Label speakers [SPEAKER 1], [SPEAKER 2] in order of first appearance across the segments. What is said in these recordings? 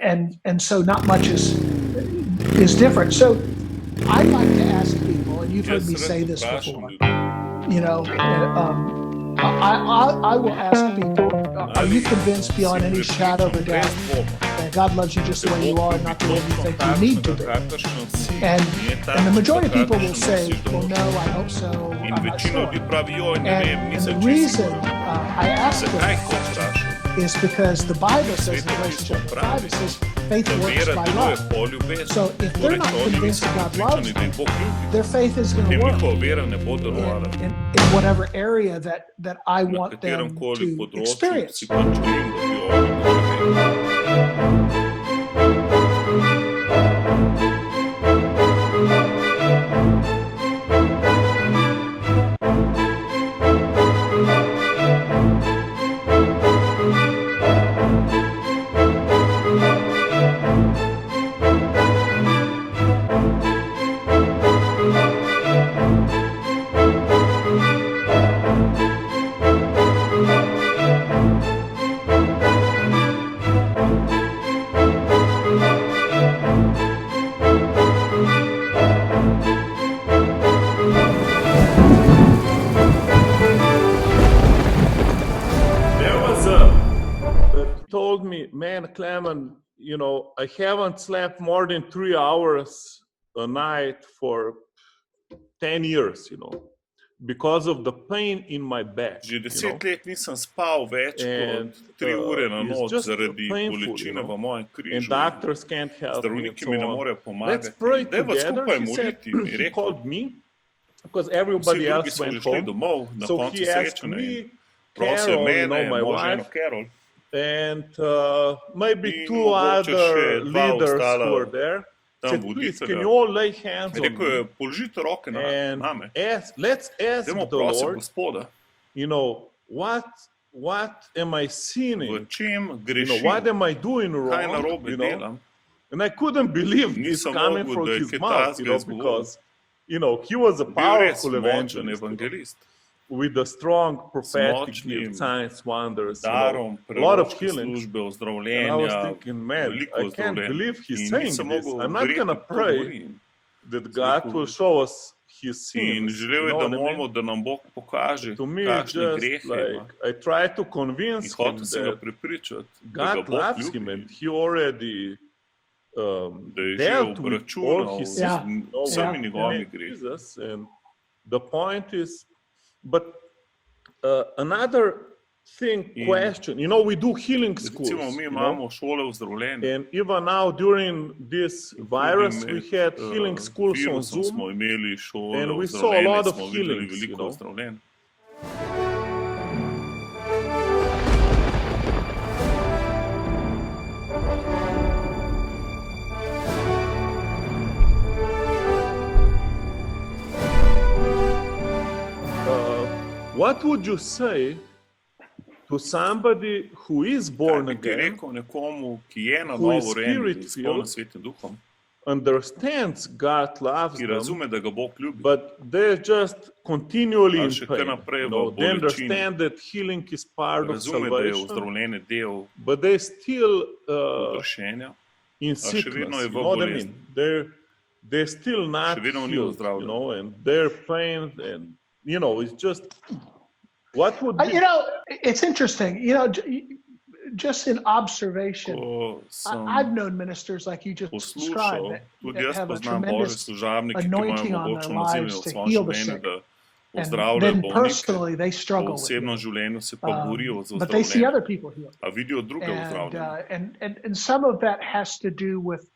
[SPEAKER 1] and so not much is different. So I like to ask people, and you've heard me say this before. You know, I will ask people, are you convinced beyond any shadow of a doubt that God loves you just the way you are, not the way you think you need to be? And the majority of people will say, well, no, I hope so, I'm not sure. And the reason I ask them is because the Bible says in Galatians chapter 5, it says faith works by love. So if they're not convinced that God loves them, their faith is going to work in whatever area that I want them to experience.
[SPEAKER 2] Told me, man, Clement, you know, I haven't slept more than 3 hours a night for 10 years, you know, because of the pain in my back.
[SPEAKER 3] Že 10 let nisem spal več kot 3 ure na noč zaradi bolečine v mojem križu.
[SPEAKER 2] And doctors can't help
[SPEAKER 3] Zdravniki
[SPEAKER 2] me.
[SPEAKER 3] mi ne morejo pomagati.
[SPEAKER 2] Let's pray
[SPEAKER 3] Dajva
[SPEAKER 2] together.
[SPEAKER 3] skupaj
[SPEAKER 2] He said,
[SPEAKER 3] moliti.
[SPEAKER 2] he called me because everybody
[SPEAKER 3] Vsi drugi
[SPEAKER 2] else
[SPEAKER 3] so
[SPEAKER 2] went
[SPEAKER 3] že šli
[SPEAKER 2] home.
[SPEAKER 3] domov na
[SPEAKER 2] So
[SPEAKER 3] koncu
[SPEAKER 2] he asked
[SPEAKER 3] srečanja.
[SPEAKER 2] me,
[SPEAKER 3] Prosil
[SPEAKER 2] Carol, you
[SPEAKER 3] mene,
[SPEAKER 2] know, my
[SPEAKER 3] mojo ženo
[SPEAKER 2] wife,
[SPEAKER 3] Carol,
[SPEAKER 2] and maybe
[SPEAKER 3] in
[SPEAKER 2] 2
[SPEAKER 3] mogoče
[SPEAKER 2] other
[SPEAKER 3] še dva
[SPEAKER 2] leaders
[SPEAKER 3] ostala
[SPEAKER 2] who were there.
[SPEAKER 3] tam
[SPEAKER 2] Said, please,
[SPEAKER 3] voditelja.
[SPEAKER 2] can you all lay hands on
[SPEAKER 3] Rekel je,
[SPEAKER 2] me
[SPEAKER 3] položite roke
[SPEAKER 2] and
[SPEAKER 3] name.
[SPEAKER 2] let's ask
[SPEAKER 3] Dajmo
[SPEAKER 2] the
[SPEAKER 3] prositi
[SPEAKER 2] Lord,
[SPEAKER 3] Gospoda,
[SPEAKER 2] you know, what am I
[SPEAKER 3] v
[SPEAKER 2] sinning?
[SPEAKER 3] čem
[SPEAKER 2] You know,
[SPEAKER 3] grešim,
[SPEAKER 2] what am I doing
[SPEAKER 3] kaj
[SPEAKER 2] wrong?
[SPEAKER 3] narobe
[SPEAKER 2] You know,
[SPEAKER 3] delam.
[SPEAKER 2] and I couldn't believe this
[SPEAKER 3] Nisem
[SPEAKER 2] coming
[SPEAKER 3] mogel,
[SPEAKER 2] from
[SPEAKER 3] da je
[SPEAKER 2] his
[SPEAKER 3] kaj
[SPEAKER 2] mouth,
[SPEAKER 3] takega
[SPEAKER 2] you know,
[SPEAKER 3] izgovoril.
[SPEAKER 2] because, you know, he was a
[SPEAKER 3] Bil res
[SPEAKER 2] powerful
[SPEAKER 3] močen
[SPEAKER 2] evangelist, you know,
[SPEAKER 3] evangelist.
[SPEAKER 2] with a strong prophetic
[SPEAKER 3] močnim
[SPEAKER 2] gift, signs, wonders, you
[SPEAKER 3] Darom
[SPEAKER 2] know, a lot of
[SPEAKER 3] proroške
[SPEAKER 2] healing.
[SPEAKER 3] službe,
[SPEAKER 2] And I was
[SPEAKER 3] ozdravljenja,
[SPEAKER 2] thinking, man,
[SPEAKER 3] veliko
[SPEAKER 2] I can't
[SPEAKER 3] ozdravljenj.
[SPEAKER 2] believe he's
[SPEAKER 3] In
[SPEAKER 2] saying
[SPEAKER 3] nisem
[SPEAKER 2] this.
[SPEAKER 3] mogel
[SPEAKER 2] I'm not
[SPEAKER 3] verjeti,
[SPEAKER 2] gonna
[SPEAKER 3] da to
[SPEAKER 2] pray
[SPEAKER 3] govorim.
[SPEAKER 2] that God will show us his
[SPEAKER 3] In
[SPEAKER 2] sins.
[SPEAKER 3] želel
[SPEAKER 2] You
[SPEAKER 3] je,
[SPEAKER 2] know
[SPEAKER 3] da
[SPEAKER 2] what I
[SPEAKER 3] molimo,
[SPEAKER 2] mean?
[SPEAKER 3] da nam Bog pokaže,
[SPEAKER 2] To me,
[SPEAKER 3] kakšne
[SPEAKER 2] just
[SPEAKER 3] grehe ima.
[SPEAKER 2] like I try to
[SPEAKER 3] In
[SPEAKER 2] convince him
[SPEAKER 3] hotel sem ga
[SPEAKER 2] that
[SPEAKER 3] prepričati, da ga
[SPEAKER 2] God
[SPEAKER 3] Bog
[SPEAKER 2] loves him
[SPEAKER 3] ljubi,
[SPEAKER 2] and he already
[SPEAKER 3] da je že
[SPEAKER 2] dealt with all
[SPEAKER 3] obračunal
[SPEAKER 2] his
[SPEAKER 3] z
[SPEAKER 2] sins,
[SPEAKER 1] Yeah.
[SPEAKER 2] you know,
[SPEAKER 3] vsemi
[SPEAKER 2] with
[SPEAKER 3] njegovimi grehi.
[SPEAKER 2] Jesus. And the point is, but another thing, question, you know, we do healing schools,
[SPEAKER 3] Recimo, mi
[SPEAKER 2] you
[SPEAKER 3] imamo
[SPEAKER 2] know,
[SPEAKER 3] šole ozdravljenja.
[SPEAKER 2] and even now during this virus, we had healing schools on
[SPEAKER 3] virusom smo
[SPEAKER 2] Zoom,
[SPEAKER 3] imeli šole
[SPEAKER 2] and we saw a lot
[SPEAKER 3] ozdravljenja,
[SPEAKER 2] of
[SPEAKER 3] smo videli
[SPEAKER 2] healings, you
[SPEAKER 3] veliko
[SPEAKER 2] know.
[SPEAKER 3] ozdravljenj.
[SPEAKER 2] What would you say to somebody who is born
[SPEAKER 3] Kaj bi ti
[SPEAKER 2] again,
[SPEAKER 3] rekel nekomu, ki je na
[SPEAKER 2] who is
[SPEAKER 3] novo rojen,
[SPEAKER 2] spirit
[SPEAKER 3] izpolnjen
[SPEAKER 2] filled,
[SPEAKER 3] Svetim Duhom,
[SPEAKER 2] understands God loves
[SPEAKER 3] ki
[SPEAKER 2] them,
[SPEAKER 3] razume, da ga Bog ljubi,
[SPEAKER 2] but they're just continually
[SPEAKER 3] ali
[SPEAKER 2] in
[SPEAKER 3] še kar
[SPEAKER 2] pain.
[SPEAKER 3] naprej
[SPEAKER 2] You
[SPEAKER 3] v
[SPEAKER 2] know, they
[SPEAKER 3] bolečini,
[SPEAKER 2] understand that healing is part of
[SPEAKER 3] razume, da je
[SPEAKER 2] salvation,
[SPEAKER 3] ozdravljenje del
[SPEAKER 2] but they still
[SPEAKER 3] odrešenja,
[SPEAKER 2] in
[SPEAKER 3] še vedno
[SPEAKER 2] sickness.
[SPEAKER 3] je
[SPEAKER 2] You
[SPEAKER 3] v
[SPEAKER 2] know what I
[SPEAKER 3] bolezni.
[SPEAKER 2] mean? They're still not
[SPEAKER 3] Še vedno ni
[SPEAKER 2] healed, you
[SPEAKER 3] ozdravljen.
[SPEAKER 2] know, and their pain, and you know, it's just what would be,
[SPEAKER 1] You know, it's interesting. You know, just in observation,
[SPEAKER 3] Ko sem
[SPEAKER 1] I've known ministers like you just described
[SPEAKER 3] poslušal, tudi
[SPEAKER 1] that
[SPEAKER 3] jaz
[SPEAKER 1] have a
[SPEAKER 3] poznam Božje
[SPEAKER 1] tremendous
[SPEAKER 3] služabnike, ki
[SPEAKER 1] anointing
[SPEAKER 3] imajo
[SPEAKER 1] on their
[SPEAKER 3] mogočno nazivanje
[SPEAKER 1] lives
[SPEAKER 3] v
[SPEAKER 1] to
[SPEAKER 3] svojem
[SPEAKER 1] heal the
[SPEAKER 3] življenju,
[SPEAKER 1] sick.
[SPEAKER 3] da
[SPEAKER 1] And
[SPEAKER 3] pozdravljajo
[SPEAKER 1] then
[SPEAKER 3] bolnike,
[SPEAKER 1] personally they
[SPEAKER 3] v
[SPEAKER 1] struggle with
[SPEAKER 3] osebnem
[SPEAKER 1] it.
[SPEAKER 3] življenju se pa borijo z
[SPEAKER 1] But they see
[SPEAKER 3] ozdravljenjem,
[SPEAKER 1] other people healed.
[SPEAKER 3] a vidijo druge
[SPEAKER 1] And,
[SPEAKER 3] ozdravljene.
[SPEAKER 1] and some of that has to do with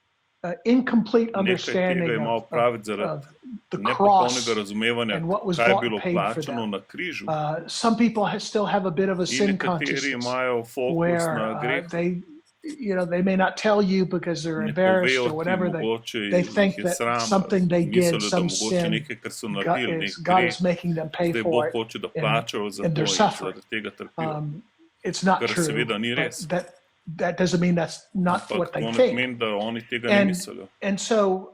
[SPEAKER 1] incomplete
[SPEAKER 3] Nekaj
[SPEAKER 1] understanding
[SPEAKER 3] tega ima
[SPEAKER 1] of
[SPEAKER 3] opraviti zaradi
[SPEAKER 1] the
[SPEAKER 3] nepopolnega
[SPEAKER 1] cross
[SPEAKER 3] razumevanja,
[SPEAKER 1] and what was
[SPEAKER 3] kaj je
[SPEAKER 1] bought
[SPEAKER 3] bilo
[SPEAKER 1] and paid for
[SPEAKER 3] plačano
[SPEAKER 1] them.
[SPEAKER 3] na križu.
[SPEAKER 1] Some people still have a bit of a
[SPEAKER 3] In
[SPEAKER 1] sin
[SPEAKER 3] nekateri
[SPEAKER 1] consciousness
[SPEAKER 3] imajo fokus
[SPEAKER 1] where
[SPEAKER 3] na greh,
[SPEAKER 1] they may not tell you because they're
[SPEAKER 3] ne
[SPEAKER 1] embarrassed
[SPEAKER 3] povejo
[SPEAKER 1] or
[SPEAKER 3] ti,
[SPEAKER 1] whatever.
[SPEAKER 3] mogoče
[SPEAKER 1] They
[SPEAKER 3] jih
[SPEAKER 1] think
[SPEAKER 3] je
[SPEAKER 1] that
[SPEAKER 3] sram,
[SPEAKER 1] something they did,
[SPEAKER 3] mislijo, da
[SPEAKER 1] some
[SPEAKER 3] mogoče
[SPEAKER 1] sin,
[SPEAKER 3] nekaj, kar so naredili, nek
[SPEAKER 1] God
[SPEAKER 3] greh,
[SPEAKER 1] is making them pay
[SPEAKER 3] zdaj
[SPEAKER 1] for
[SPEAKER 3] Bog
[SPEAKER 1] it.
[SPEAKER 3] hoče, da plačajo za
[SPEAKER 1] and
[SPEAKER 3] to
[SPEAKER 1] they're
[SPEAKER 3] in
[SPEAKER 1] suffering.
[SPEAKER 3] zaradi tega trpijo.
[SPEAKER 1] It's not
[SPEAKER 3] Kar
[SPEAKER 1] true,
[SPEAKER 3] seveda ni
[SPEAKER 1] but
[SPEAKER 3] res.
[SPEAKER 1] that doesn't mean that's not
[SPEAKER 3] Ampak
[SPEAKER 1] what they
[SPEAKER 3] to ne
[SPEAKER 1] think.
[SPEAKER 3] pomeni, da oni tega ne mislijo.
[SPEAKER 1] And so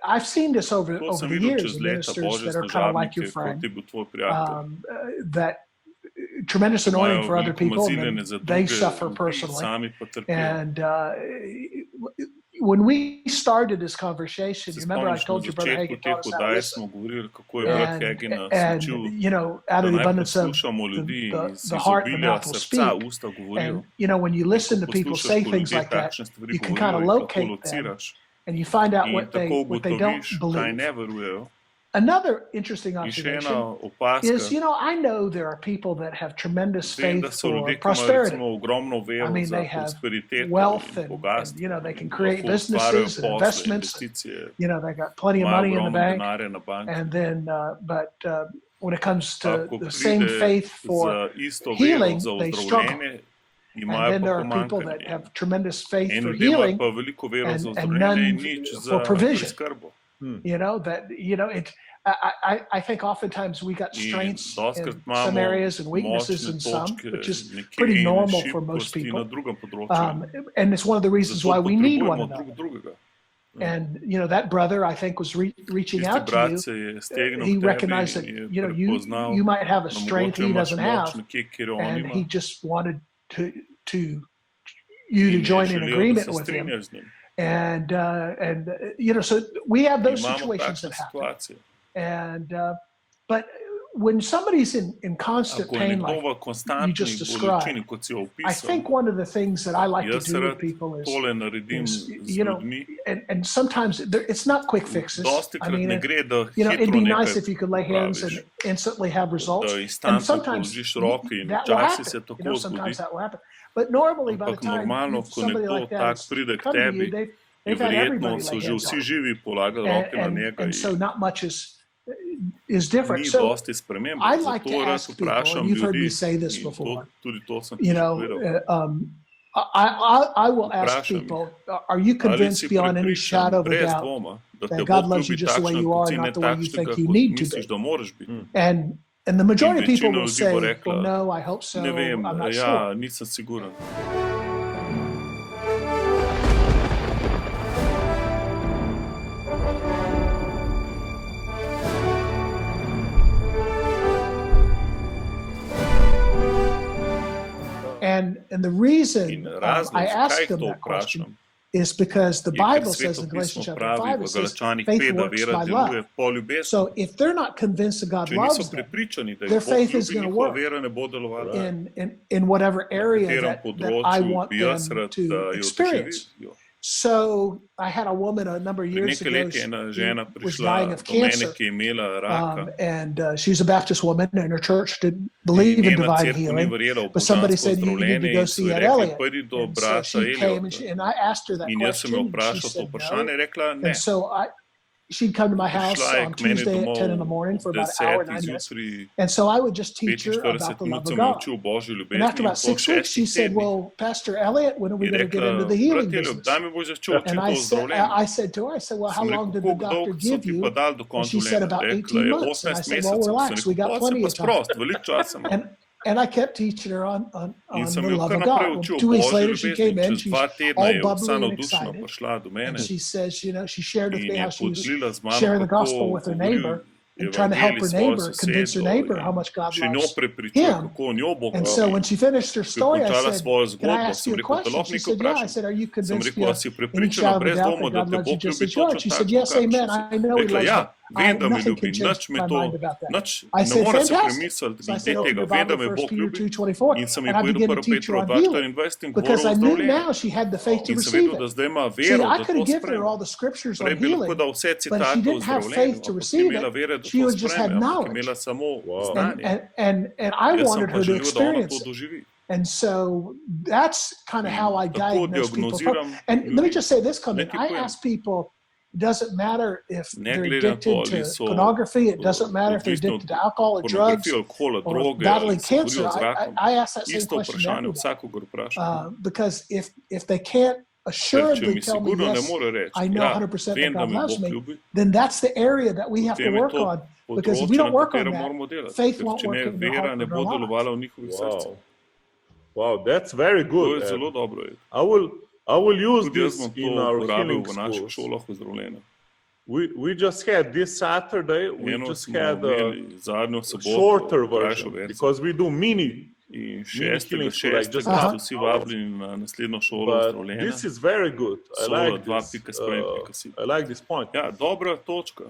[SPEAKER 1] I've seen this over
[SPEAKER 3] To sem
[SPEAKER 1] the
[SPEAKER 3] videl
[SPEAKER 1] years
[SPEAKER 3] čez
[SPEAKER 1] in
[SPEAKER 3] leta
[SPEAKER 1] ministers
[SPEAKER 3] Božje
[SPEAKER 1] that are kind of like your
[SPEAKER 3] služabnike, kot
[SPEAKER 1] friend,
[SPEAKER 3] je bil tvoj prijatelj.
[SPEAKER 1] that tremendous anointing for other people, and they suffer personally. And when we started this conversation, you remember I told you Brother Hagin taught us how to listen. And you know, out of the abundance of the heart, the mouth will speak. And you know, when you listen to people say things like that, you can kind of locate them, and you find out what they don't believe. Another interesting observation is, you know, I know there are people that have tremendous faith for prosperity. I mean, they have wealth and you know, they can create businesses and investments. You know, they got plenty of money in the bank. And then, but when it comes to the same faith for healing, they struggle. And then there are people that have tremendous faith for healing and none for provision. You know, that, you know, I think oftentimes we got strengths in some areas and weaknesses in some, which is pretty normal for most people. And it's one of the reasons why we need one another. And, you know, that brother, I think, was reaching out to you. He recognized that, you know, you might have a strength he doesn't have, and he just wanted you to join in agreement with him. And you know, so we have those situations that happen. And but when somebody's in constant pain like you just described, I think one of the things that I like to do with people is you know, and sometimes it's not quick fixes. I mean, you know, it'd be nice if you could lay hands and instantly have results. And sometimes that will happen. You know, sometimes that will happen. But normally, by the time somebody like that come to you, they've had everybody lay hands on them. And so not much is different. So I like to ask people, and you've heard me say this before, you know, I will ask people, are you convinced beyond any shadow of a doubt that God loves you just the way you are, not the way you think you need to be? And the majority of people will say, well, no, I hope so, I'm not sure. And the reason I asked them that question is because the Bible says in Galatians chapter 5, it says, faith works by love. So if they're not convinced that God loves them, their faith is going to work in whatever area that I want them to experience. So I had a woman a number of years ago, she was dying of cancer, and she's a Baptist woman, and her church didn't believe in divine healing, but somebody said, you need to go see that Elliott. And so she came, and I asked her that question, and she said no. And so she'd come to my house on Tuesday at 10 in the morning for about an hour and 9 minutes. And so I would just teach her about the love of God. And after about 6 weeks, she said, well, Pastor Elliott, when are we going to get into the healing business? And I said to her, I said, well, how long did the doctor give you? And she said, about 18 months. And I said, well, relax, we got plenty of time. And I kept teaching her on the love of God. Well, 2 weeks later, she came in. She's all bubbly and excited. And she says, you know, she shared with me how she was sharing the gospel with her neighbor and trying to help her neighbor, convince her neighbor how much God loves him. And so when she finished her story, I said, can I ask you a question? She said, yeah. I said, are you convinced beyond any shadow of a doubt that God loves you just as you are? She said, yes, amen. I know he loves me. Nothing can change my mind about that. I said, fantastic. So I said, open the Bible, 1 Peter 2:24, and I began to teach her on healing, because I knew now she had the faith to receive it. See, I could have given her all the scriptures on healing, but she didn't have faith to receive it. She just had knowledge. And I wanted her to experience it. And so that's kind of how I diagnose people. And let me just say this comment. I ask people, it doesn't matter if they're addicted to pornography. It doesn't matter if they're addicted to alcohol or drugs or battling cancer. I ask that same question to everybody. Because if they can't assuredly tell me, yes, I know 100% that God loves me, then that's the area that we have to work on. Because if we don't work on that, faith won't work in their heart and their lives.
[SPEAKER 2] Wow, that's very good. I will use this in our healing schools. We just had this Saturday, we just had a shorter version, because we do mini
[SPEAKER 3] In
[SPEAKER 2] healing
[SPEAKER 3] 6.6.
[SPEAKER 2] school,
[SPEAKER 3] Vsi vabljeni na naslednjo šolo zdravljenja.
[SPEAKER 2] This is very good. I like this.
[SPEAKER 3] Pika.sprejmi.si.
[SPEAKER 2] I like this point.
[SPEAKER 3] Ja, dobra točka.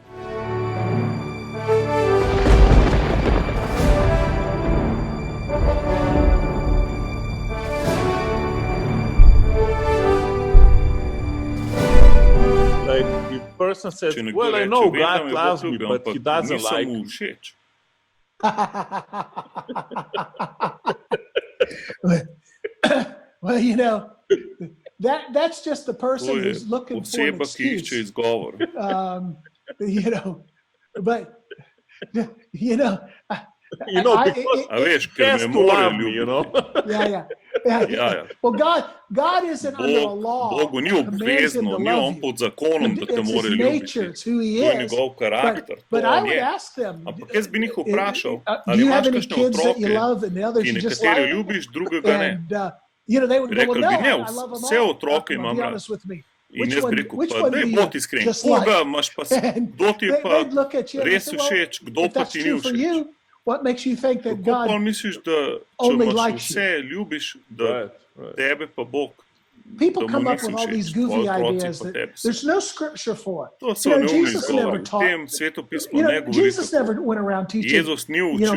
[SPEAKER 2] Like if person says, well, I know God loves me, but he doesn't like me.
[SPEAKER 1] Well, you know, that's just the person who's looking for an excuse. You know, but you know,
[SPEAKER 3] a veš, ker me more ljubi,
[SPEAKER 2] you know.
[SPEAKER 1] Yeah. Well, God isn't under a law.
[SPEAKER 3] Bogu ni obvezno, ni on pod zakonom, da te more ljubiti. To je njegov karakter.
[SPEAKER 1] But I would ask them,
[SPEAKER 3] ampak jaz bi njih vprašal,
[SPEAKER 1] do you have any kids that you love and the others you just like?
[SPEAKER 3] Nekatere ljubiš, drugega ne.
[SPEAKER 1] You know, they would go, well, no, I love them all.
[SPEAKER 3] Vse otroke imam rad. In jaz bi rekel, pa daj bodi iskren, koga imaš pa, kdo ti je pa res všeč, kdo pa ti ni všeč.
[SPEAKER 1] What makes you think that God
[SPEAKER 3] misliš, da,
[SPEAKER 1] only likes
[SPEAKER 3] vse ljubiš, da tebe pa Bog.
[SPEAKER 1] People come up with all these goofy ideas that there's no scripture for it.
[SPEAKER 3] To so
[SPEAKER 1] Jesus never taught. Jesus never went around teaching.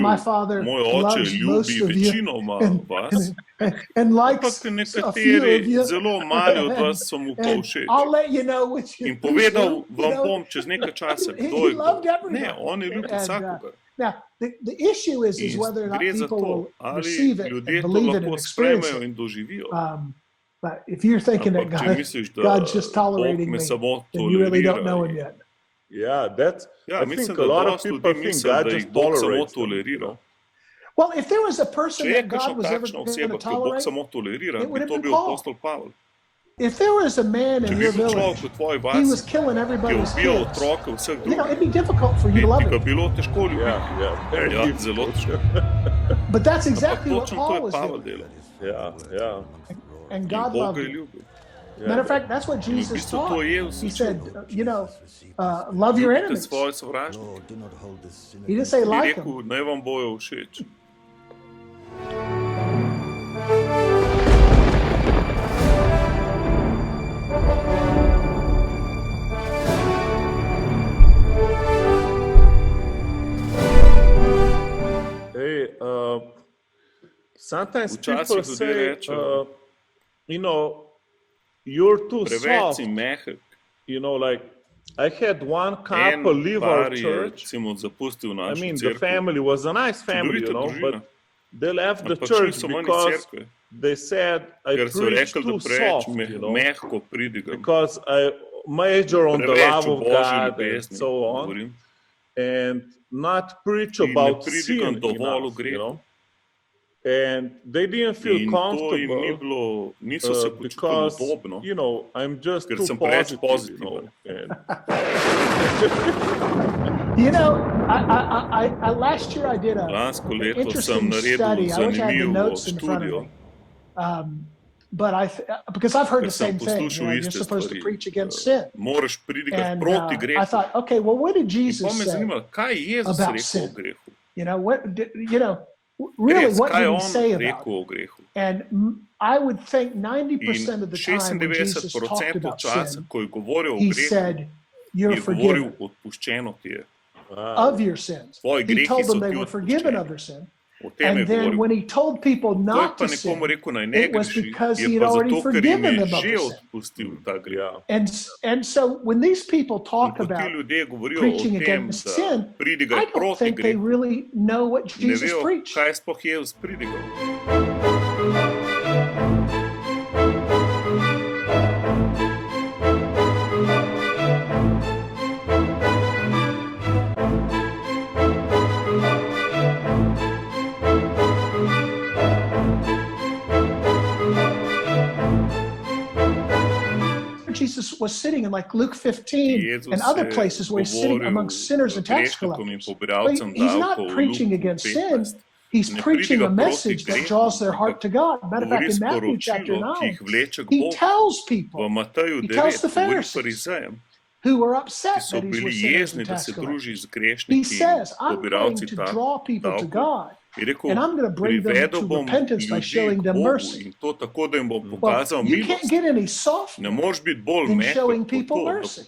[SPEAKER 1] My Father loves most of you and likes a few of you. And I'll let you know which you.
[SPEAKER 3] In povedal vam bom čez nekaj časa, kdo je kdo. Ne, on je ljubim vsakogar.
[SPEAKER 1] Now, the issue is whether or not people will receive it and believe it and experience it. But if you're thinking that God's just tolerating me, then you really don't know Him yet.
[SPEAKER 2] Yeah, I think a lot of people think God just tolerates them.
[SPEAKER 1] Well, if there was a person that God was ever going to tolerate, it would have been Paul. If there was a man in your village, he was killing everybody's kids, you know, it'd be difficult for you to love him. But that's exactly what Paul was doing.
[SPEAKER 2] Yeah.
[SPEAKER 1] And God loved him. Matter of fact, that's what Jesus taught. He said, you know, love your enemies. He didn't say like them.
[SPEAKER 2] Hey, sometimes people say, you know, you're too soft. You know, like, I had one couple leave our church. I mean, the family was a nice family, you know, but they left the church because they said I preached too soft, you know, because I major on the love of God and so on, and not preach about sin enough, you know. And they didn't feel comfortable because, you know, I'm just too positive, you know.
[SPEAKER 1] You know, I last year I did an interesting study. I wish I had the notes in front of me. But because I've heard the same thing, you know, you're supposed to preach against sin. And I thought, okay, well, what did Jesus say about sin? You know, really, what did he say about it? And I would think 90% of the time when Jesus talked about sin, he said, you're forgiven of your sins. He told them they were forgiven of their sin. And then when he told people not to sin, it was because he had already forgiven them of their sin. And so when these people talk about preaching against sin, I don't think they really know what Jesus preached. Jesus was sitting in like Luke 15 and other places where he's sitting amongst sinners and tax collectors. But he's not preaching against sin. He's preaching a message that draws their heart to God. Matter of fact, in Matthew chapter 9, he tells people, he tells the Pharisees who were upset that he's with sinners and tax collectors. He says, I'm going to draw people to God. and I'm going to bring them to repentance by showing them mercy. Well, you can't get any softer than showing people mercy.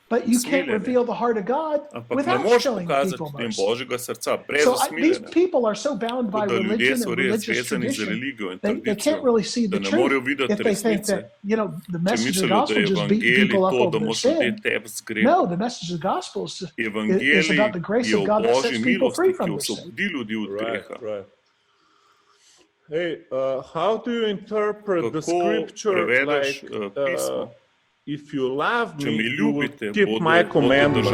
[SPEAKER 1] But you can't reveal the heart of God without showing people mercy. So these people are so bound by religion and religious tradition, they can't really see the truth if they think that, the message of the gospel just beat people up over their sin. No, the message of the gospel is about the grace of God that sets people free from their sin.
[SPEAKER 2] Right. Hey, how do you interpret the scripture like, if you love me, you will keep my commandments?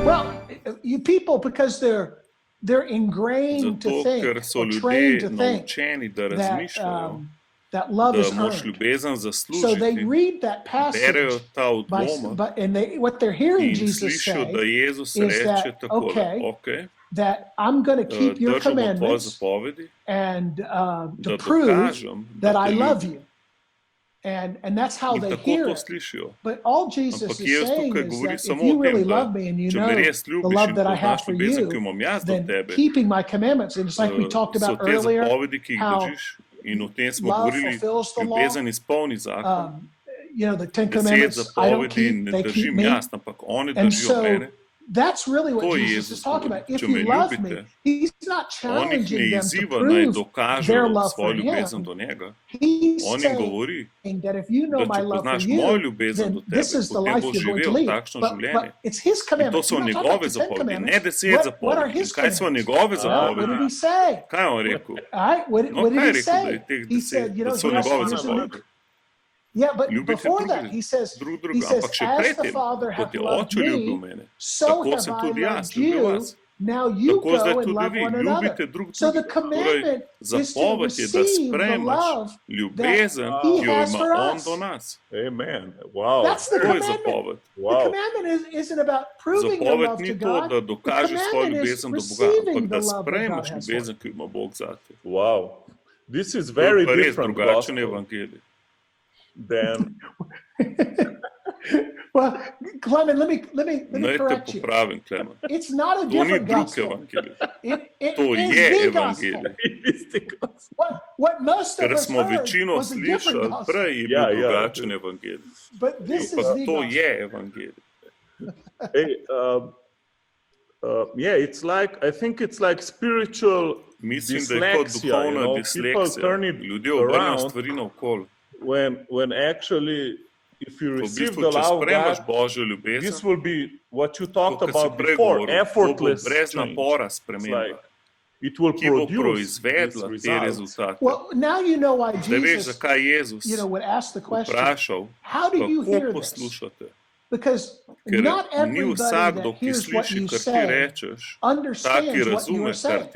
[SPEAKER 1] Well, you people, because they're ingrained to think, or trained to think that love is earned. So they read that passage, and what they're hearing Jesus say is that, okay, that I'm going to keep your commandments and to prove that I love you. And that's how they hear it. But all Jesus is saying is that if you really love me and you know the love that I have for you, then keeping my commandments, and it's like we talked about earlier, how love fulfills the law. The Ten Commandments, I don't keep, they keep me. And so that's really what Jesus is talking about. If you love me, he's not challenging them to prove their love for him. He's saying that if you know my love for you, then this is the life you're going to lead. But it's his commandments. We're not talking about the Ten Commandments. What are his commandments? What did he say? All right, what did he say? He said, yeah, but before that, he says, as the Father hath loved me, so have I loved you. Now you go and love one another. So the commandment is to receive the love that he has for us.
[SPEAKER 2] Amen. Wow.
[SPEAKER 1] That's the commandment. Wow. The commandment isn't about proving your love to God. The commandment is receiving the love that God has for you.
[SPEAKER 2] Wow. This is very different gospel. Then,
[SPEAKER 1] well, Clement, let me correct you. It's not a different gospel. It is the gospel. What most of us heard was a different gospel. But this is the gospel.
[SPEAKER 2] Hey, I think it's like spiritual dyslexia. People turn it around. When actually, if you receive the love of God, this will be what you talked about before, effortless change. It's like, it will produce these results.
[SPEAKER 1] Well, now you know why Jesus, would ask the question, how do you hear this? Because not everybody that hears what you say understands what you are saying.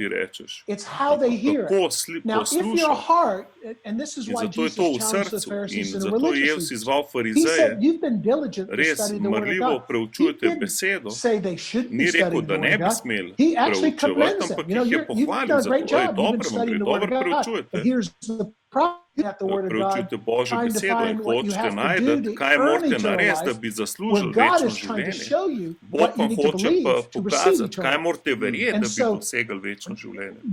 [SPEAKER 1] It's how they hear it. Now, if your heart, and this is why Jesus challenged the Pharisees and the religious leaders, he said, you've been diligent to study the Word of God. He didn't say they shouldn't be studying the Word of God. He actually commends them. You've done a great job. You've been studying the Word of God. But here's the problem. At the Word of God, trying to find what you have to do to earn eternal life, when God is trying to show you what you need to believe to receive eternal life. And so,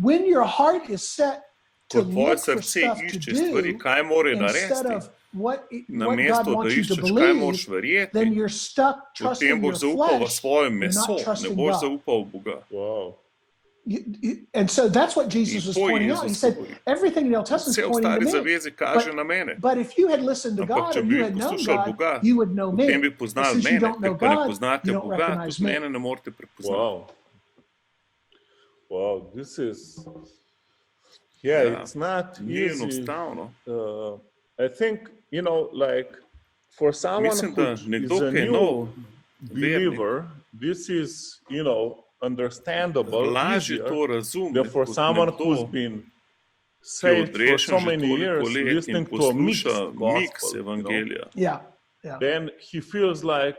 [SPEAKER 1] when your heart is set to look for stuff to do, instead of what God wants you to believe, then you're stuck trusting your flesh, you're not trusting God.
[SPEAKER 2] Wow.
[SPEAKER 1] And so that's what Jesus was pointing out. He said, everything in the Old Testament is pointing to me. But if you had listened to God and you had known God, you would know me. But since you don't know God, you don't recognize me.
[SPEAKER 2] Wow, this is... it's not easy. I think, for someone who is a new believer, this is, understandable, easier than for someone who's been saved for so many years, listening to a mixed gospel. Then he feels like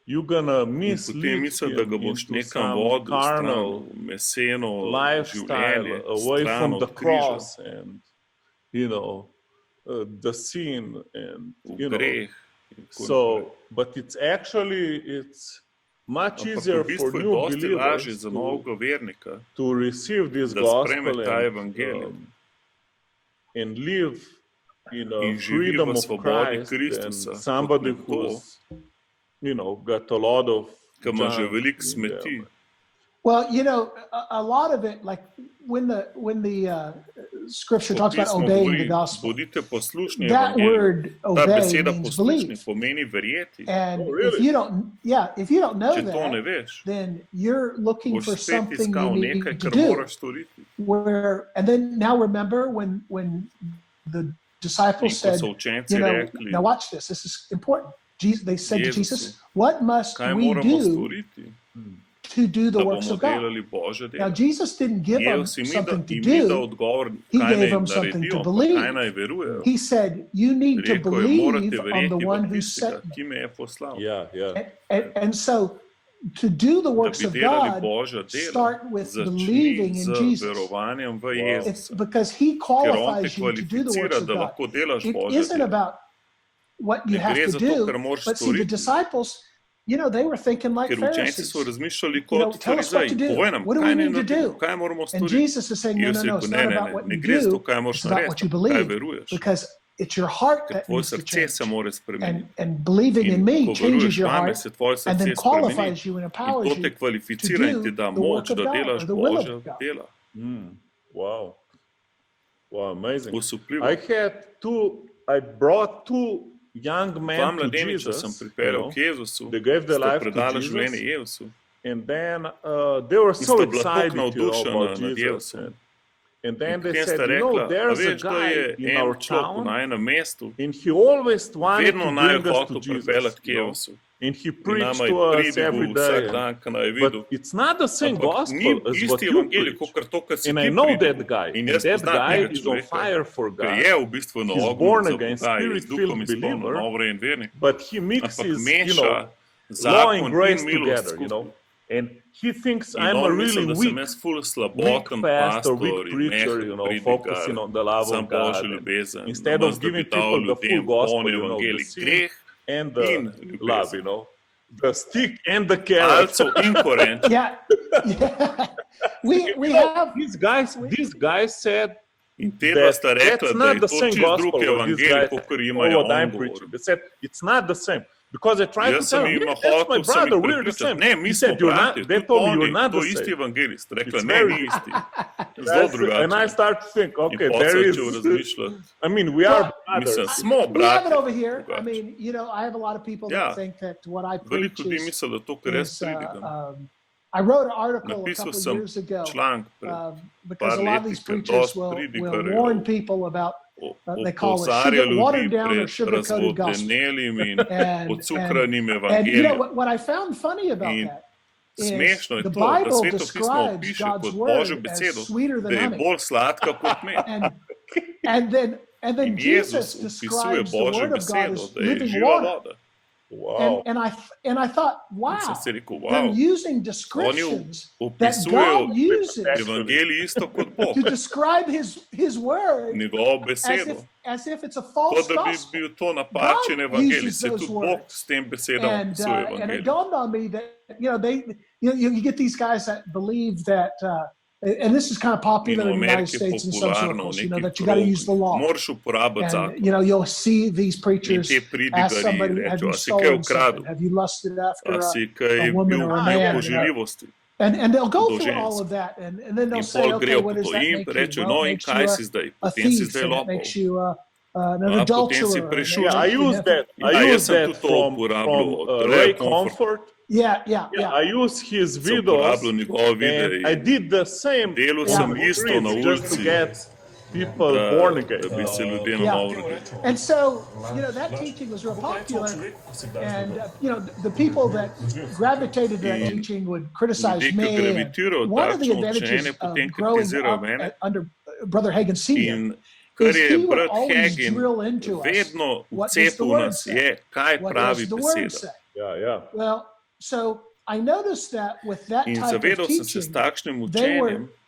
[SPEAKER 2] you're gonna mislead him into some carnal lifestyle away from the cross. And the sin and, so, but it's much easier for new believers to receive this gospel and live freedom of Christ and somebody who's, got a lot of junk.
[SPEAKER 1] Well, a lot of it, like when the scripture talks about obeying the gospel, that word obey means believe. And if you don't know that, then you're looking for something you need to do. And then now remember when the disciples said, now watch this. This is important. They said to Jesus, "What must we do to do the works of God?" Now, Jesus didn't give them something to do. He gave them something to believe. He said, you need to believe on the one who sent me. And so, to do the works of God, start with believing in Jesus. It's because He qualifies you to do the works of God. It isn't about what you have to do, but see, the disciples, they were thinking like Pharisees. Tell us what to do. What do we need to do? And Jesus is saying, no, it's not about what you do. It's about what you believe. Because it's your heart that needs to change. And believing in me changes your heart and then qualifies you and empowers you to do the work of God or the will of God.
[SPEAKER 2] Wow. Wow, amazing. I brought two young men to Jesus, they gave their life to Jesus, and then they were so excited about Jesus. And then they said, there's a guy in our town, and he always wanted to bring us to Jesus. And he preached to us every day. But it's not the same gospel as what you preach. And I know that guy. And that guy is on fire for God. He's born again, spirit-filled believer. But he mixes, law and grace together, And he thinks I'm a really weak pastor, weak preacher, focusing on the love of God. Instead of giving people the full gospel, the sin and the love, the stick and the carrot.
[SPEAKER 3] Also incoherent.
[SPEAKER 1] Yeah. We have
[SPEAKER 2] these guys said
[SPEAKER 3] that's
[SPEAKER 2] not the same gospel. They said it's not the same. Because I tried to tell him, that's my brother, we're the same. He said, they told me you're not the same. It's very and I start to think, okay, there is, we are brothers.
[SPEAKER 1] We have it over here. I have a lot of people that think that what I preach is I wrote an article a couple of years ago because a lot of these preachers will warn people about they call it watered down or sugar-coated gospel. And what I found funny about that is the Bible describes God's word as sweeter than honey. And then Jesus describes the word of God as living water.
[SPEAKER 2] Wow.
[SPEAKER 1] And I thought, wow, they're using descriptions that God uses to describe His word as if it's a false gospel. God uses those words. And it dawned on me that you get these guys that believe that. And this is kind of popular in the United States in some circles, that you got to use the law. And, you'll see these preachers ask somebody, have you stolen something? Have you lusted after a woman or a man? And they'll go through all of that. And then they'll say, okay, what does that make you? Well, it makes you a thief, and it makes you an adulterer.
[SPEAKER 2] I use that from Ray Comfort.
[SPEAKER 1] Yeah.
[SPEAKER 2] I use his videos, and I did the same just to get people born again.
[SPEAKER 1] And so, that teaching was real popular, and the people that gravitated to that teaching would criticize me. And one of the advantages of growing up under Brother Hagen Sr. is he would always drill into us. What does the word say? What does the word say? Well, so I noticed that with that type of teaching,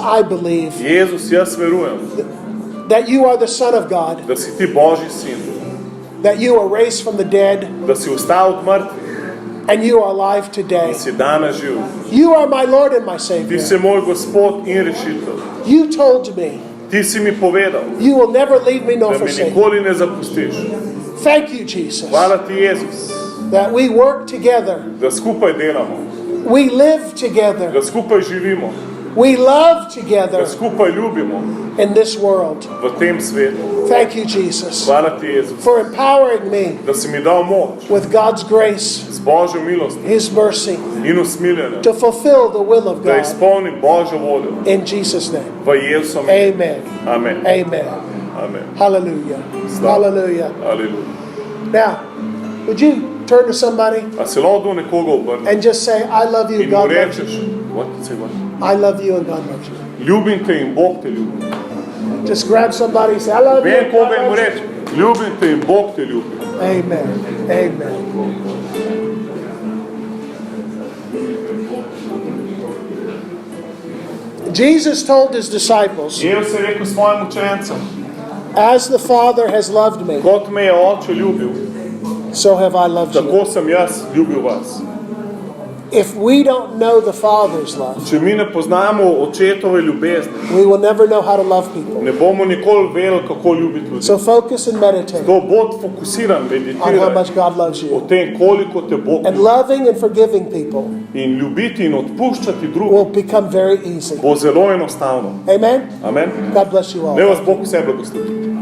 [SPEAKER 1] I believe
[SPEAKER 4] Jezus, jaz verujem,
[SPEAKER 1] that you are the Son of God,
[SPEAKER 4] da si ti Božji sin,
[SPEAKER 1] that you are raised from the dead,
[SPEAKER 4] da si vstal od mrtvih
[SPEAKER 1] and you are alive today.
[SPEAKER 4] in si danes živ.
[SPEAKER 1] You are my Lord and my
[SPEAKER 4] Ti
[SPEAKER 1] Savior.
[SPEAKER 4] si moj Gospod in rešitelj.
[SPEAKER 1] You told me
[SPEAKER 4] Ti si mi povedal,
[SPEAKER 1] you will never leave me nor
[SPEAKER 4] da me
[SPEAKER 1] forsake me.
[SPEAKER 4] nikoli ne zapustiš.
[SPEAKER 1] Thank you, Jesus,
[SPEAKER 4] Hvala ti, Jezus,
[SPEAKER 1] that we work together,
[SPEAKER 4] da skupaj delamo,
[SPEAKER 1] we live together,
[SPEAKER 4] da skupaj živimo,
[SPEAKER 1] we love
[SPEAKER 4] da
[SPEAKER 1] together
[SPEAKER 4] skupaj ljubimo
[SPEAKER 1] in this world.
[SPEAKER 4] v tem svetu.
[SPEAKER 1] Thank you, Jesus,
[SPEAKER 4] Hvala ti, Jezus,
[SPEAKER 1] for empowering me
[SPEAKER 4] da si mi dal moč
[SPEAKER 1] with God's grace,
[SPEAKER 4] z Božjo milostjo
[SPEAKER 1] His mercy,
[SPEAKER 4] in usmiljenjem,
[SPEAKER 1] to fulfill the will of
[SPEAKER 4] da
[SPEAKER 1] God.
[SPEAKER 4] izpolnim Božjo voljo
[SPEAKER 1] In Jesus' name.
[SPEAKER 4] v Jezusu imenu.
[SPEAKER 1] Amen.
[SPEAKER 4] Amen.
[SPEAKER 1] Amen.
[SPEAKER 4] Amen.
[SPEAKER 1] Hallelujah. Hallelujah.
[SPEAKER 4] Aleluja.
[SPEAKER 1] Now, would you turn to somebody
[SPEAKER 4] A se lahko do nekoga obrne
[SPEAKER 1] and just say, I love you,
[SPEAKER 4] in mu
[SPEAKER 1] God loves you.
[SPEAKER 4] rečeš, what? Say what?
[SPEAKER 1] I love you and God loves you.
[SPEAKER 4] Ljubim te in Bog te ljubi.
[SPEAKER 1] Just grab somebody and say, I love you
[SPEAKER 4] Vem
[SPEAKER 1] and God
[SPEAKER 4] koga in mu
[SPEAKER 1] loves you.
[SPEAKER 4] reči, ljubim te in Bog te ljubi.
[SPEAKER 1] Amen. Amen. Jesus told his disciples,
[SPEAKER 4] Jezus je rekel svojim učencem,
[SPEAKER 1] as the Father has loved me,
[SPEAKER 4] kot me je Oče ljubil,
[SPEAKER 1] so have I loved you.
[SPEAKER 4] tako sem jaz ljubil vas.
[SPEAKER 1] If we don't know the Father's love,
[SPEAKER 4] Če mi ne poznamo očetove ljubezni,
[SPEAKER 1] we will never know how to love people.
[SPEAKER 4] ne bomo nikoli vedeli, kako ljubiti ljudi.
[SPEAKER 1] So focus and meditate
[SPEAKER 4] To bod fokusiran,
[SPEAKER 1] on how
[SPEAKER 4] meditiraj
[SPEAKER 1] much God loves
[SPEAKER 4] o
[SPEAKER 1] you.
[SPEAKER 4] tem, koliko te Bog
[SPEAKER 1] And
[SPEAKER 4] ljubi.
[SPEAKER 1] loving and forgiving people
[SPEAKER 4] In ljubiti in odpuščati
[SPEAKER 1] will
[SPEAKER 4] drugim
[SPEAKER 1] become very easy.
[SPEAKER 4] bo zelo enostavno.
[SPEAKER 1] Amen?
[SPEAKER 4] Amen.
[SPEAKER 1] God bless you all.
[SPEAKER 4] Naj vas Bog vse blagoslovi.